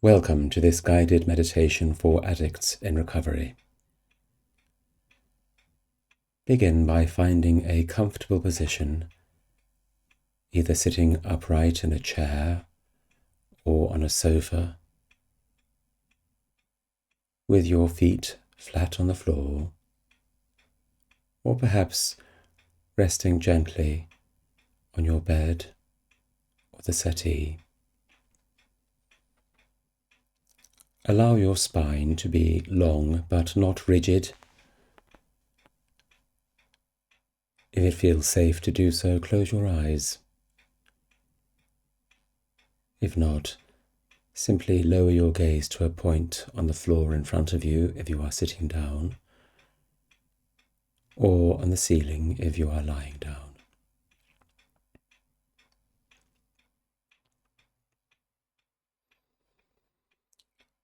Welcome to this guided meditation for addicts in recovery. Begin by finding a comfortable position, either sitting upright in a chair or on a sofa, with your feet flat on the floor, or perhaps resting gently on your bed or the settee. Allow your spine to be long but not rigid. If it feels safe to do so, close your eyes. If not, simply lower your gaze to a point on the floor in front of you if you are sitting down, or on the ceiling if you are lying down.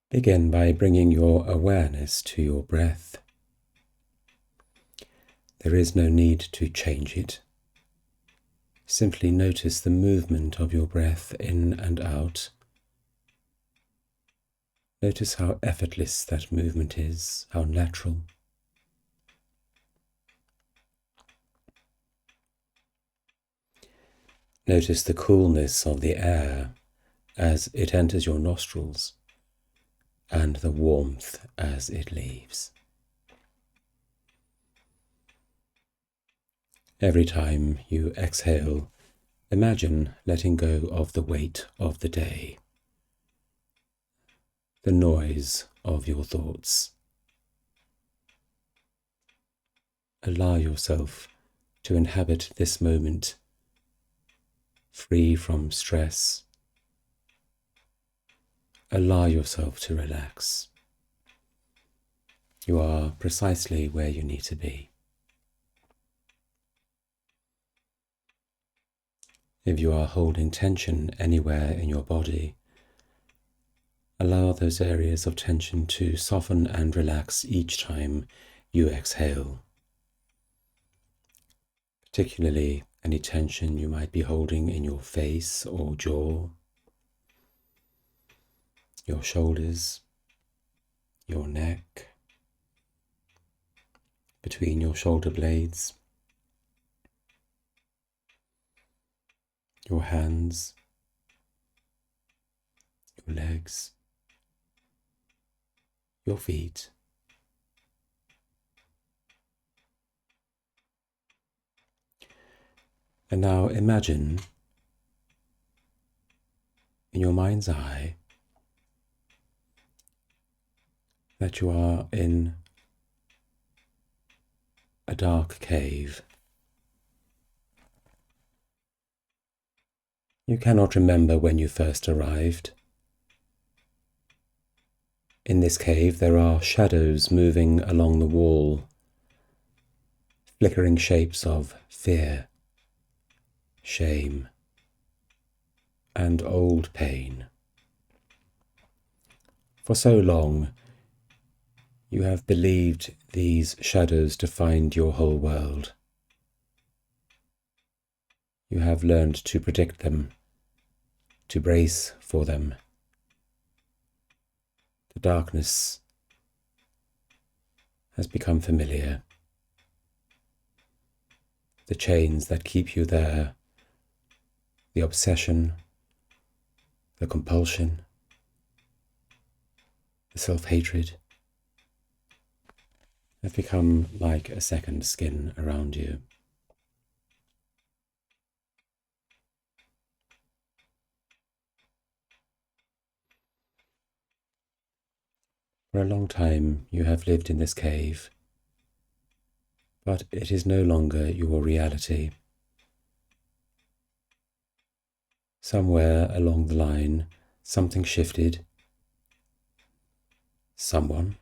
Begin by bringing your awareness to your breath. There is no need to change it. Simply notice the movement of your breath in and out. Notice how effortless that movement is, how natural. Notice the coolness of the air as it enters your nostrils and the warmth as it leaves. Every time you exhale, imagine letting go of the weight of the day, the noise of your thoughts. Allow yourself to inhabit this moment, free from stress. Allow yourself to relax. You are precisely where you need to be. If you are holding tension anywhere in your body, allow those areas of tension to soften and relax each time you exhale. Particularly any tension you might be holding in your face or jaw, your shoulders, your neck, between your shoulder blades, your hands, your legs, your feet. And now imagine in your mind's eye that you are in a dark cave. You cannot remember when you first arrived. In this cave there are shadows moving along the wall, flickering shapes of fear, shame, and old pain. For so long, you have believed these shadows to find your whole world. You have learned to predict them, to brace for them. The darkness has become familiar. The chains that keep you there, the obsession, the compulsion, the self-hatred, have become like a second skin around you. For a long time you have lived in this cave, but it is no longer your reality. Somewhere along the line, something shifted. Someone,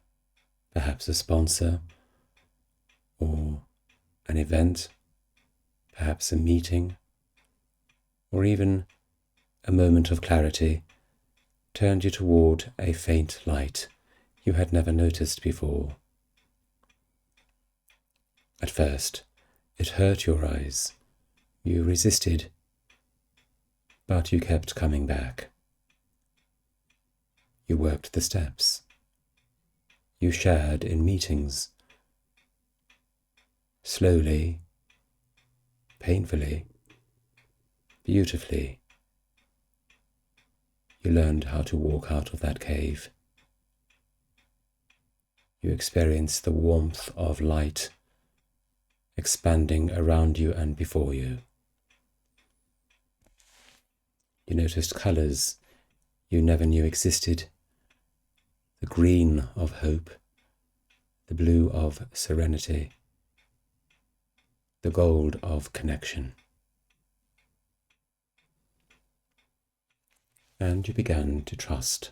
perhaps a sponsor, or an event, perhaps a meeting, or even a moment of clarity, turned you toward a faint light you had never noticed before. At first, it hurt your eyes. You resisted, but you kept coming back. You worked the steps. You shared in meetings. Slowly, painfully, beautifully, you learned how to walk out of that cave. You experienced the warmth of light expanding around you and before you. You noticed colours you never knew existed, the green of hope, the blue of serenity, the gold of connection. And you began to trust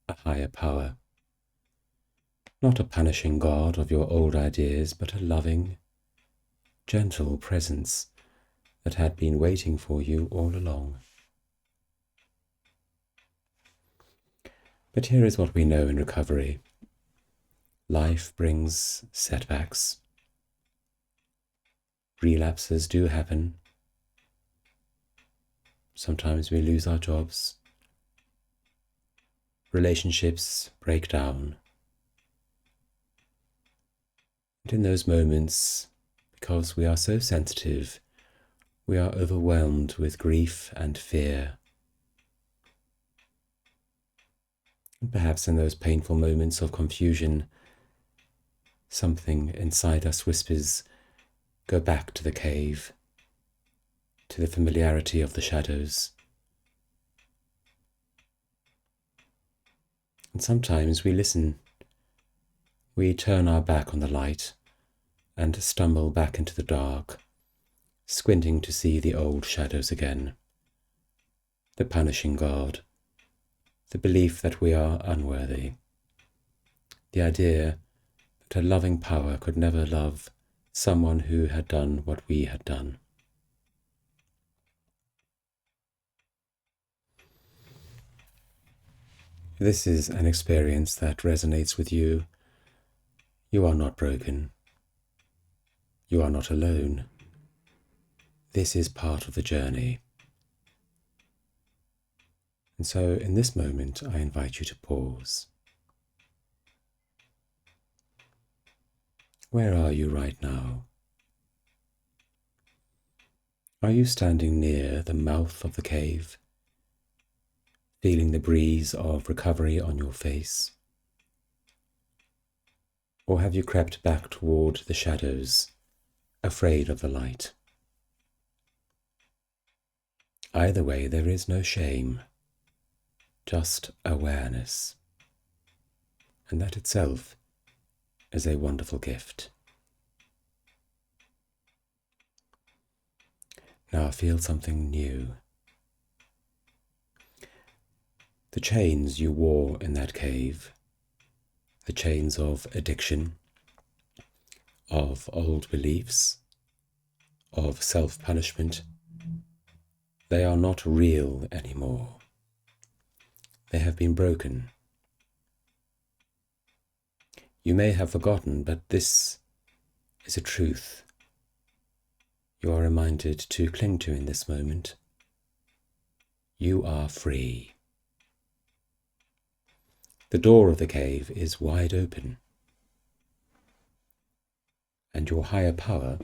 a higher power, not a punishing God of your old ideas, but a loving, gentle presence that had been waiting for you all along. But here is what we know in recovery. Life brings setbacks. Relapses do happen. Sometimes we lose our jobs. Relationships break down. And in those moments, because we are so sensitive, we are overwhelmed with grief and fear. And perhaps in those painful moments of confusion, something inside us whispers, go back to the cave, to the familiarity of the shadows. And sometimes we listen. We turn our back on the light and stumble back into the dark, squinting to see the old shadows again. The punishing God, the belief that we are unworthy, the idea that a loving power could never love someone who had done what we had done. This is an experience that resonates with you. You are not broken. You are not alone. This is part of the journey. And so in this moment, I invite you to pause. Where are you right now? Are you standing near the mouth of the cave, feeling the breeze of recovery on your face? Or have you crept back toward the shadows, afraid of the light? Either way, there is no shame, just awareness. And that itself is a wonderful gift. Now feel something new. The chains you wore in that cave, the chains of addiction, of old beliefs, of self-punishment, they are not real anymore. They have been broken. You may have forgotten, but this is a truth you are reminded to cling to in this moment. You are free. The door of the cave is wide open, and your higher power,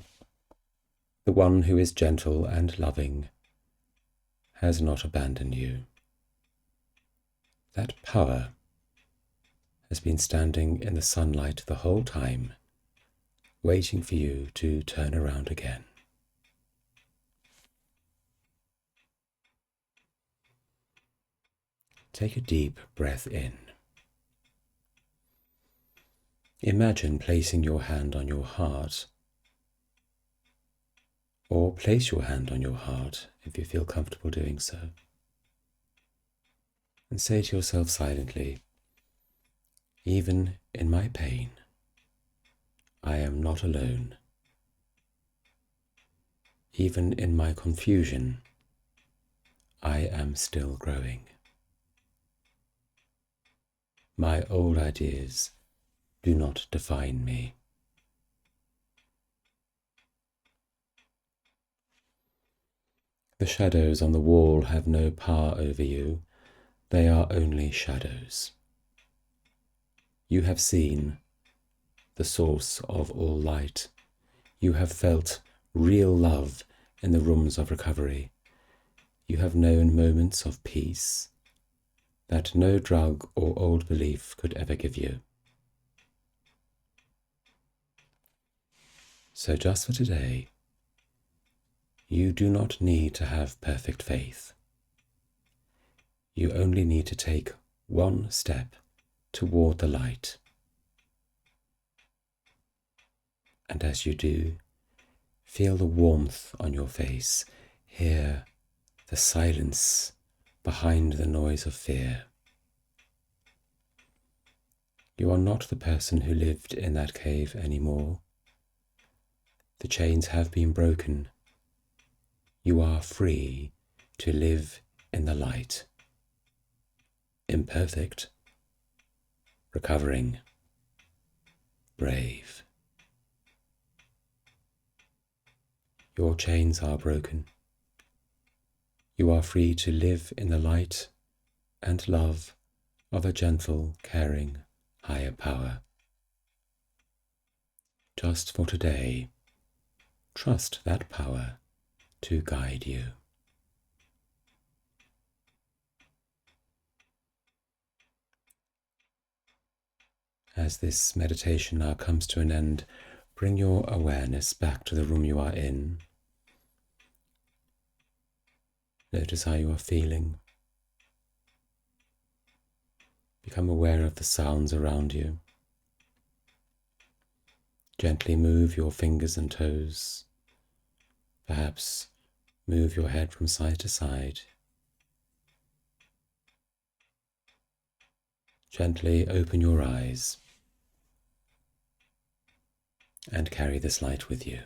the one who is gentle and loving, has not abandoned you. That power has been standing in the sunlight the whole time, waiting for you to turn around again. Take a deep breath in. Imagine placing your hand on your heart, or place your hand on your heart if you feel comfortable doing so. And say to yourself silently, even in my pain, I am not alone. Even in my confusion, I am still growing. My old ideas do not define me. The shadows on the wall have no power over you. They are only shadows. You have seen the source of all light. You have felt real love in the rooms of recovery. You have known moments of peace that no drug or old belief could ever give you. So just for today, you do not need to have perfect faith. You only need to take one step toward the light. And as you do, feel the warmth on your face, hear the silence behind the noise of fear. You are not the person who lived in that cave anymore. The chains have been broken. You are free to live in the light. Imperfect, recovering, brave. Your chains are broken. You are free to live in the light and love of a gentle, caring, higher power. Just for today, trust that power to guide you. As this meditation now comes to an end, bring your awareness back to the room you are in. Notice how you are feeling. Become aware of the sounds around you. Gently move your fingers and toes. Perhaps move your head from side to side. Gently open your eyes and carry this light with you.